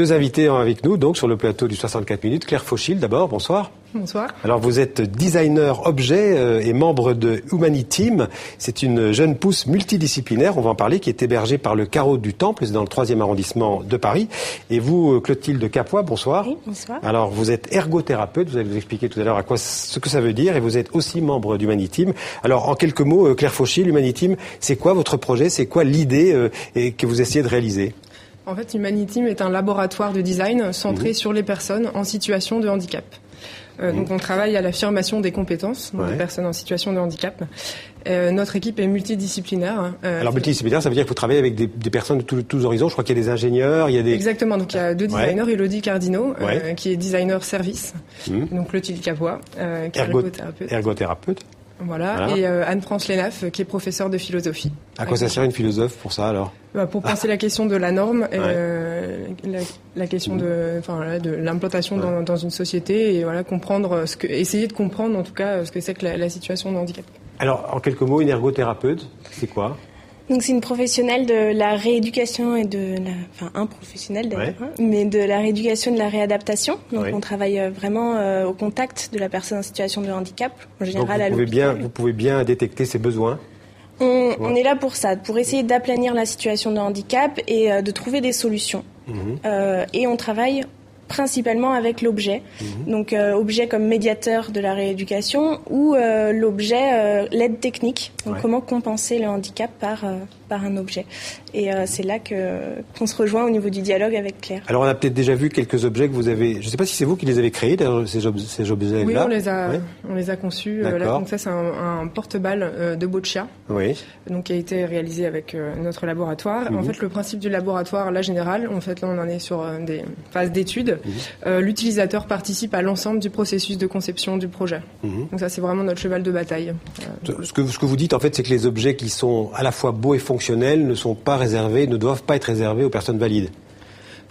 deux invités avec nous, donc sur le plateau du 64 minutes. Claire Fauchil, d'abord, bonsoir. Bonsoir. Alors vous êtes designer objet et membre de Humaniteam. C'est une jeune pousse multidisciplinaire, on va en parler, qui est hébergée par le Carreau du Temple, c'est dans le 3e arrondissement de Paris. Et vous, Clotilde Capois, bonsoir. Oui, bonsoir. Alors vous êtes ergothérapeute, vous allez nous expliquer tout à l'heure ce que ça veut dire, et vous êtes aussi membre d'Humaniteam. Alors en quelques mots, Claire Fauchil, Humaniteam, c'est quoi votre projet, c'est quoi l'idée que vous essayez de réaliser ? En fait, Humaniteam est un laboratoire de design centré sur les personnes en situation de handicap. Donc on travaille à l'affirmation des compétences des personnes en situation de handicap. Notre équipe est multidisciplinaire. Alors multidisciplinaire, ça veut dire qu'il faut travailler avec des personnes de tous horizons. Je crois qu'il y a des ingénieurs, il y a des... Exactement, donc il y a deux designers, Elodie Cardino, qui est designer service, donc Clotilde Capois, qui est ergothérapeute. Voilà. Et Anne-France Lénaf, qui est professeure de philosophie. À quoi ça sert une philosophe pour ça alors ? Pour penser la question de la norme, la question de l'implantation dans une société et comprendre essayer de comprendre en tout cas ce que c'est que la situation de handicap. Alors en quelques mots, une ergothérapeute, c'est quoi ? Donc c'est une professionnelle de la rééducation et un professionnel d'ailleurs, mais de la rééducation et de la réadaptation. Donc on travaille vraiment au contact de la personne en situation de handicap, en général à l'hôpital. Vous pouvez bien détecter ses besoins. On est là pour ça, pour essayer d'aplanir la situation de handicap et de trouver des solutions. Et on travaille principalement avec l'objet, donc objet comme médiateur de la rééducation ou l'objet, l'aide technique, donc comment compenser le handicap par un objet. Et c'est là qu'on se rejoint au niveau du dialogue avec Claire. Alors on a peut-être déjà vu quelques objets que vous avez, je ne sais pas si c'est vous qui les avez créés, ces objets-là. Oui, on les a conçus. Là, donc ça c'est un porte-balles de Boccia, donc qui a été réalisé avec notre laboratoire. En fait le principe du laboratoire, là général, en fait là on en est sur des phases d'études. L'utilisateur participe à l'ensemble du processus de conception du projet. Donc ça c'est vraiment notre cheval de bataille. Ce que vous dites en fait, c'est que les objets qui sont à la fois beaux et fonctionnels ne doivent pas être réservés aux personnes valides.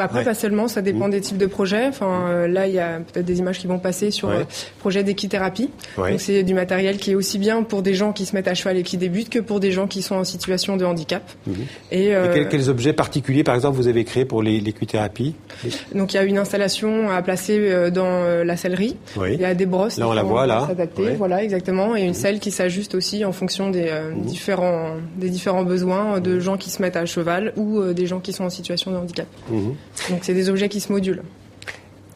Après, pas seulement, ça dépend des types de projets. Là, il y a peut-être des images qui vont passer sur projet d'équithérapie. Donc, c'est du matériel qui est aussi bien pour des gens qui se mettent à cheval et qui débutent que pour des gens qui sont en situation de handicap. Et quels objets particuliers, par exemple, vous avez créés pour l'équithérapie ? Donc, il y a une installation à placer dans la sellerie. Il y a des brosses là, on la voit, là. S'adapter. Voilà, exactement. Et une selle qui s'ajuste aussi en fonction des différents besoins de gens qui se mettent à cheval ou des gens qui sont en situation de handicap. Donc c'est des objets qui se modulent.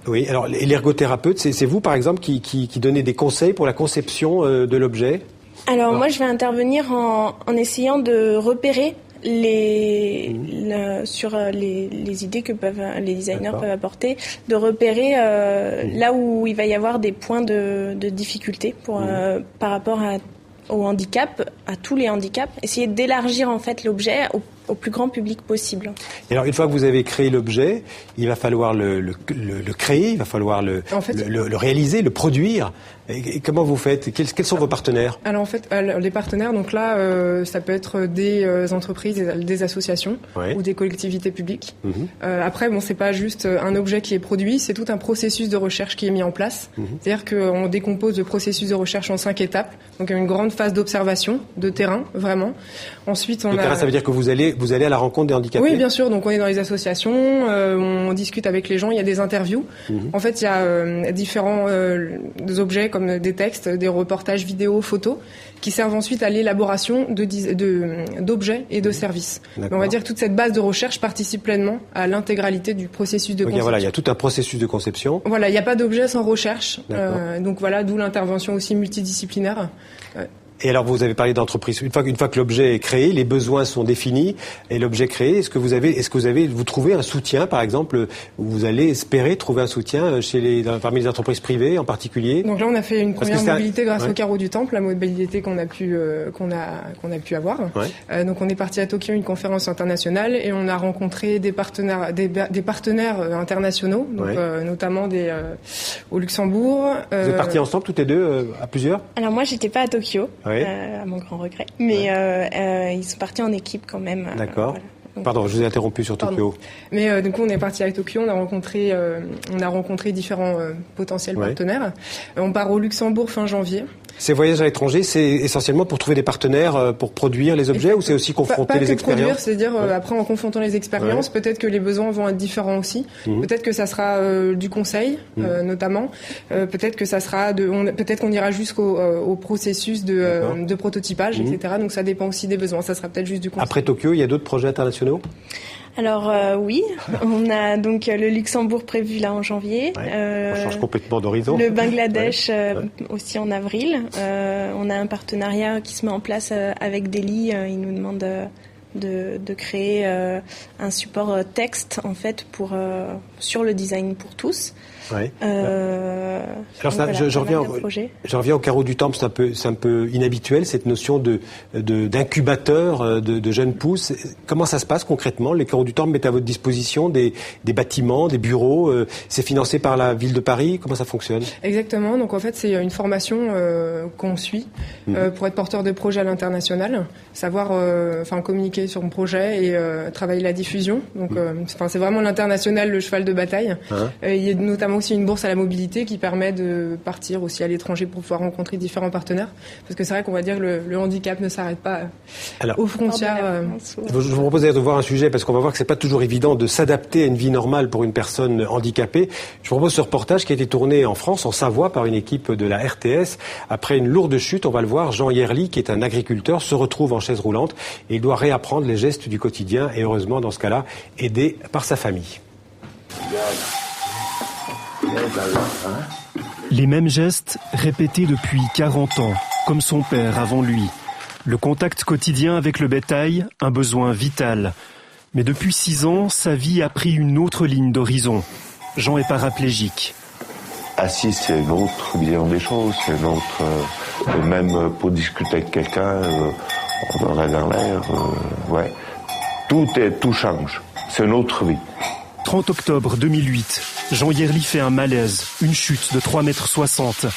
Oui, alors l'ergothérapeute, c'est vous par exemple qui donnez des conseils pour la conception de l'objet ? Alors moi je vais intervenir en essayant de repérer sur les idées que les designers peuvent apporter, de repérer là où il va y avoir des points de difficulté par rapport au handicap, à tous les handicaps, essayer d'élargir en fait l'objet au plus grand public possible. Et alors, une fois que vous avez créé l'objet, il va falloir le créer, il va falloir le réaliser, le produire. Et comment vous faites ? Quels sont vos partenaires ? Alors en fait, les partenaires, donc là, ça peut être des entreprises, des associations ou des collectivités publiques. Après, c'est pas juste un objet qui est produit, c'est tout un processus de recherche qui est mis en place. C'est-à-dire qu'on décompose le processus de recherche en 5 étapes. Donc une grande phase d'observation, de terrain, vraiment. Ensuite, terrain, ça veut dire que vous allez à la rencontre des handicapés ? Oui, bien sûr. Donc on est dans les associations, on discute avec les gens, il y a des interviews. En fait, il y a différents objets comme des textes, des reportages vidéo, photos, qui servent ensuite à l'élaboration d'objets et de services. On va dire que toute cette base de recherche participe pleinement à l'intégralité du processus de conception. Voilà, il y a tout un processus de conception. Voilà, il n'y a pas d'objet sans recherche. Donc voilà, d'où l'intervention aussi multidisciplinaire. Et alors, vous avez parlé d'entreprise. Une fois que l'objet est créé, les besoins sont définis et l'objet créé, est-ce que vous trouvez un soutien, par exemple, ou vous allez espérer trouver un soutien parmi les entreprises privées en particulier ? Donc là, on a fait une première mobilité grâce au Carreau du Temple, la mobilité qu'on a pu avoir. Donc on est parti à Tokyo, une conférence internationale, et on a rencontré des partenaires internationaux, donc notamment au Luxembourg. Vous êtes partis ensemble, toutes les deux, à plusieurs ? Alors moi, j'étais pas à Tokyo. À mon grand regret. Mais ils sont partis en équipe quand même. D'accord. Voilà. Pardon, je vous ai interrompu sur Tokyo. Mais du coup, on est parti à Tokyo, on a rencontré différents potentiels partenaires. On part au Luxembourg fin janvier. Ces voyages à l'étranger, c'est essentiellement pour trouver des partenaires pour produire les objets, ou c'est aussi confronter les expériences? Produire, c'est-à-dire après en confrontant les expériences, peut-être que les besoins vont être différents aussi. Peut-être que ça sera du conseil, notamment. Peut-être que ça sera peut-être qu'on ira jusqu'au processus de prototypage, etc. Donc ça dépend aussi des besoins. Ça sera peut-être juste du conseil. Après Tokyo, il y a d'autres projets internationaux? Alors oui, on a donc le Luxembourg prévu là en janvier. On change complètement d'horizon. Le Bangladesh aussi en avril. On a un partenariat qui se met en place avec Delhi. Ils nous demandent de créer un support texte en fait sur le design pour tous. Ouais. Alors ça, je reviens au carreau du temple, c'est un peu inhabituel cette notion d'incubateur de jeunes pousses. Comment ça se passe concrètement? Les carreaux du temple mettent à votre disposition des bâtiments, des bureaux. C'est financé par la ville de Paris. Comment ça fonctionne? Exactement. Donc en fait c'est une formation qu'on suit pour être porteur de projet à l'international, savoir communiquer sur mon projet et travailler la diffusion. Donc c'est vraiment l'international le cheval de bataille. Il y a notamment aussi une bourse à la mobilité qui permet de partir aussi à l'étranger pour pouvoir rencontrer différents partenaires. Parce que c'est vrai qu'on va dire que le handicap ne s'arrête pas aux frontières. Je vous propose de voir un sujet, parce qu'on va voir que c'est pas toujours évident de s'adapter à une vie normale pour une personne handicapée. Je vous propose ce reportage qui a été tourné en France, en Savoie, par une équipe de la RTS. Après une lourde chute, on va le voir, Jean Yerli, qui est un agriculteur, se retrouve en chaise roulante et il doit réapprendre les gestes du quotidien et heureusement, dans ce cas-là, aidé par sa famille. Les mêmes gestes répétés depuis 40 ans, comme son père avant lui. Le contact quotidien avec le bétail, un besoin vital. Mais depuis 6 ans, sa vie a pris une autre ligne d'horizon. Jean est paraplégique. Assis, c'est une autre vision des choses, c'est une autre... même pour discuter avec quelqu'un, on en a dans l'air, ouais. Tout change, c'est une autre vie. 30 octobre 2008, Jean Yerli fait un malaise, une chute de 3,60 m.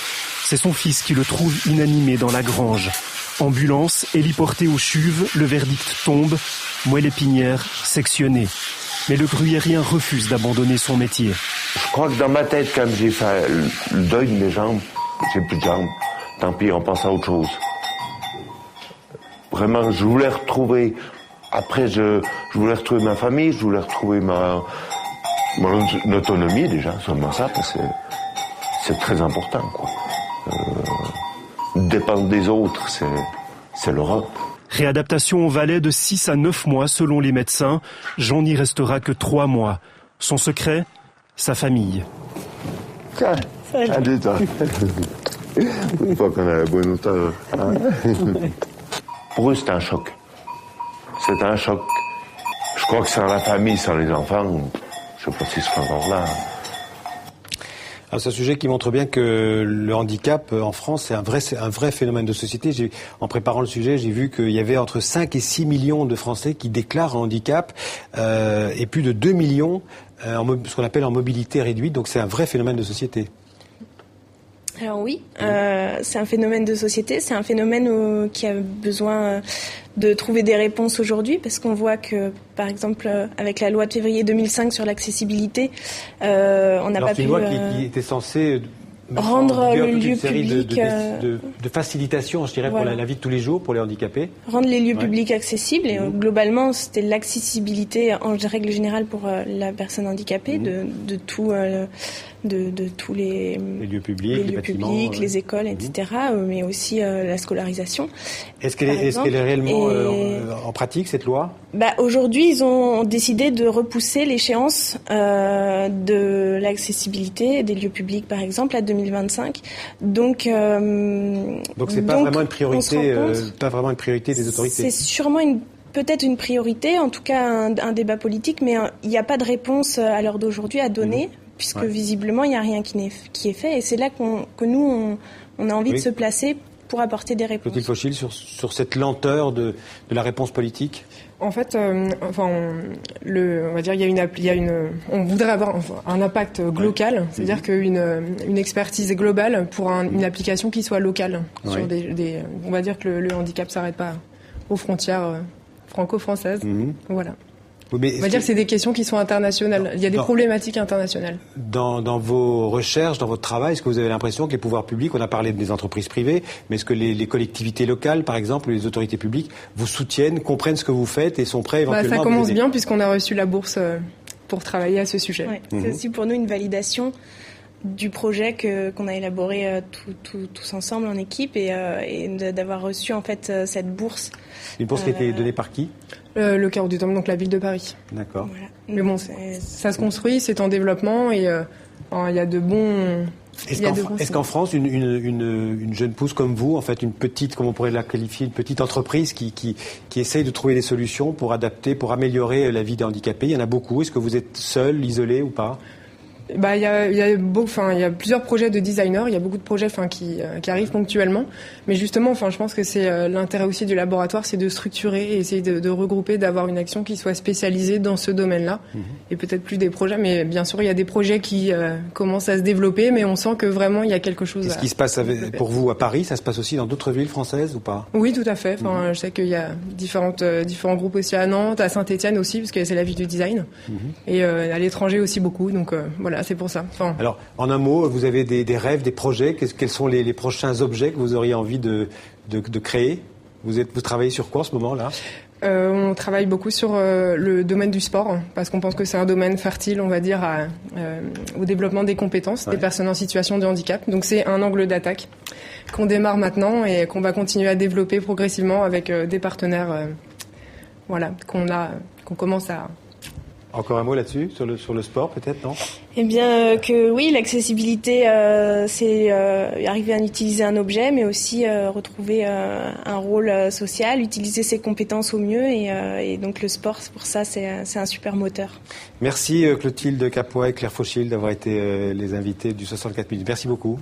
C'est son fils qui le trouve inanimé dans la grange. Ambulance, héliporté aux chuves, le verdict tombe, moelle épinière sectionnée. Mais le gruyérien refuse d'abandonner son métier. Je crois que dans ma tête, quand j'ai fait le deuil de mes jambes, j'ai plus de jambes. Tant pis, on passe à autre chose. Vraiment, je voulais retrouver... Après, je voulais retrouver ma famille, je voulais retrouver mon autonomie déjà, seulement ça, parce que c'est très important, quoi. Dépendre des autres, c'est l'Europe. Réadaptation au Valais de 6 à 9 mois selon les médecins. Jean n'y restera que 3 mois. Son secret, sa famille. Allez, toi. Une fois qu'on a la bonne hauteur. Pour eux, c'est un choc. C'est un choc. Je crois que sans la famille, sans les enfants, je ne sais pas s'ils seront encore là. Alors c'est un sujet qui montre bien que le handicap en France, c'est un vrai phénomène de société. En préparant le sujet, j'ai vu qu'il y avait entre 5 et 6 millions de Français qui déclarent un handicap et plus de 2 millions ce qu'on appelle en mobilité réduite. Donc c'est un vrai phénomène de société. Alors oui, c'est un phénomène de société, c'est un phénomène qui a besoin de trouver des réponses aujourd'hui, parce qu'on voit que, par exemple, avec la loi de février 2005 sur l'accessibilité, on n'a pas pu... C'est une loi qui était censée... rendre le lieu public... de facilitation, je dirais, voilà, pour la vie de tous les jours, pour les handicapés. Rendre les lieux publics accessibles. Et globalement, c'était l'accessibilité, en règle générale, pour la personne handicapée, de tous les lieux publics, les bâtiments, les écoles, etc., mais aussi la scolarisation. Est-ce qu'elle est réellement en pratique, cette loi ? Aujourd'hui, ils ont décidé de repousser l'échéance de l'accessibilité des lieux publics, par exemple, à 2025. Donc c'est pas vraiment une priorité, des autorités. C'est sûrement peut-être une priorité, en tout cas un débat politique, mais il n'y a pas de réponse à l'heure d'aujourd'hui à donner, puisque visiblement il n'y a rien qui est fait. Et c'est là que nous, on a envie de se placer pour apporter des réponses. Clotilde Fauchil, sur cette lenteur de la réponse politique ? En fait, on va dire, on voudrait avoir un impact local, c'est-à-dire qu'une expertise globale pour une application qui soit locale. Sur on va dire que le handicap s'arrête pas aux frontières franco-françaises. Voilà. On va dire que c'est des questions qui sont internationales. Il y a des problématiques internationales. Dans vos recherches, dans votre travail, est-ce que vous avez l'impression que les pouvoirs publics, on a parlé des entreprises privées, mais est-ce que les collectivités locales, par exemple, les autorités publiques, vous soutiennent, comprennent ce que vous faites et sont prêts éventuellement à vous aider ? Ça commence bien puisqu'on a reçu la bourse pour travailler à ce sujet. Ouais, c'est aussi pour nous une validation du projet qu'on a élaboré tous ensemble en équipe et d'avoir reçu en fait cette bourse. Une bourse qui a été donnée par qui ? Le Carreau du Temple, donc la ville de Paris. D'accord. Voilà. Mais bon, ça se construit, c'est en développement et il y a de bons... Est-ce qu'en France, une jeune pousse comme vous, en fait, une petite, comme on pourrait la qualifier, une petite entreprise qui essaye de trouver des solutions pour adapter, pour améliorer la vie des handicapés, il y en a beaucoup. Est-ce que vous êtes seul, isolé ou pas ? Il y a plusieurs projets de designers, il y a beaucoup de projets qui arrivent ponctuellement, mais justement je pense que c'est l'intérêt aussi du laboratoire, c'est de structurer et essayer de regrouper, d'avoir une action qui soit spécialisée dans ce domaine-là et peut-être plus des projets, mais bien sûr il y a des projets qui commencent à se développer, mais on sent que vraiment il y a quelque chose. Est-ce qui se passe pour vous à Paris, ça se passe aussi dans d'autres villes françaises ou pas ? Oui, tout à fait. Je sais qu'il y a différents groupes aussi à Nantes, à Saint-Étienne aussi, parce que c'est la ville du design, et à l'étranger aussi beaucoup, donc voilà. C'est pour ça. Alors, en un mot, vous avez des rêves, des projets. Quels sont les prochains objets que vous auriez envie de créer ? Vous travaillez sur quoi en ce moment-là ? On travaille beaucoup sur le domaine du sport, parce qu'on pense que c'est un domaine fertile, on va dire, au développement des compétences des personnes en situation de handicap. Donc c'est un angle d'attaque qu'on démarre maintenant et qu'on va continuer à développer progressivement avec des partenaires qu'on commence à... Encore un mot là-dessus, sur le sport peut-être, non ? Eh bien que oui, l'accessibilité, c'est arriver à utiliser un objet, mais aussi retrouver un rôle social, utiliser ses compétences au mieux, et donc le sport, pour ça, c'est un super moteur. Merci Clotilde Capois et Claire Fauchil d'avoir été les invités du 64 minutes. Merci beaucoup.